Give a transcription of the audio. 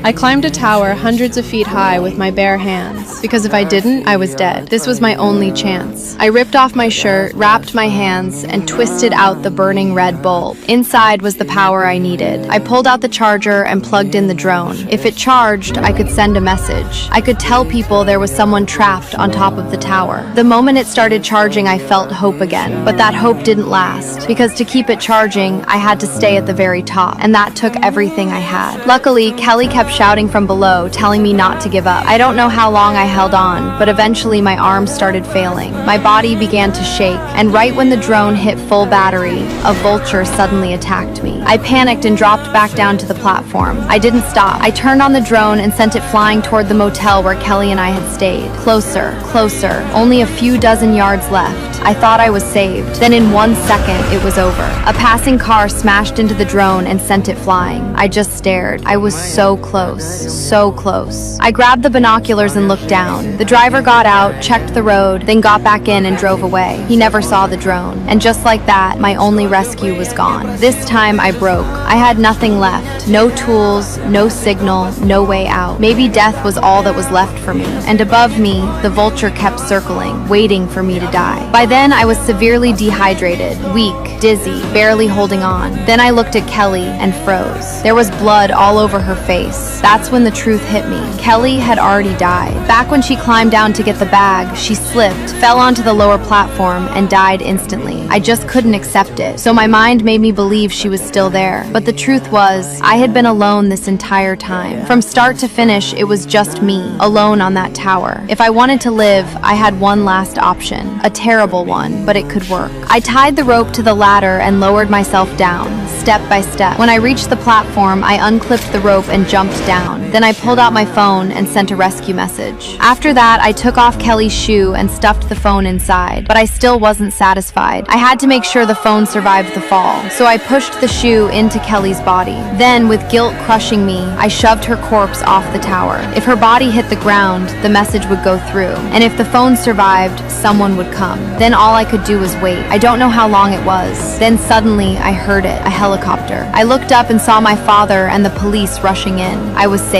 I climbed a tower hundreds of feet high with my bare hands, because if I didn't, I was dead. This was my only chance. I ripped off my shirt, wrapped my hands, and twisted out the burning red bulb. Inside was the power I needed. I pulled out the charger and plugged in the drone. If it charged, I could send a message. I could tell people there was someone trapped on top of the tower. The moment it started charging, I felt hope again. But that hope didn't last, because to keep it charging, I had to stay at the very top, and that took everything I had. Luckily, Kelly kept shouting from below, telling me not to give up. I don't know how long I held on, but eventually my arms started failing. My body began to shake, and right when the drone hit full battery, a vulture suddenly attacked me. I panicked and dropped back down to the platform. I didn't stop. I turned on the drone and sent it flying toward the motel where Kelly and I had stayed. Closer, closer. Only a few dozen yards left. I thought I was saved. Then in 1 second, it was over. A passing car smashed into the drone and sent it flying. I just stared. I was so close. So close. I grabbed the binoculars and looked down. The driver got out, checked the road, then got back in and drove away. He never saw the drone. And just like that, my only rescue was gone. This time I broke. I had nothing left. No tools, no signal, no way out. Maybe death was all that was left for me. And above me, the vulture kept circling, waiting for me to die. By then, I was severely dehydrated, weak, dizzy, barely holding on. Then I looked at Kelly and froze. There was blood all over her face. That's when the truth hit me. Kelly had already died. Back when she climbed down to get the bag, she slipped, fell onto the lower platform, and died instantly. I just couldn't accept it. So my mind made me believe she was still there. But the truth was, I had been alone this entire time. From start to finish, it was just me, alone on that tower. If I wanted to live, I had one last option. A terrible one, but it could work. I tied the rope to the ladder and lowered myself down, step by step. When I reached the platform, I unclipped the rope and jumped down. Then I pulled out my phone and sent a rescue message. After that, I took off Kelly's shoe and stuffed the phone inside, but I still wasn't satisfied. I had to make sure the phone survived the fall, so I pushed the shoe into Kelly's body. Then, with guilt crushing me, I shoved her corpse off the tower. If her body hit the ground, the message would go through, and if the phone survived, someone would come. Then all I could do was wait. I don't know how long it was. Then suddenly, I heard it, a helicopter. I looked up and saw my father and the police rushing in. I was saved.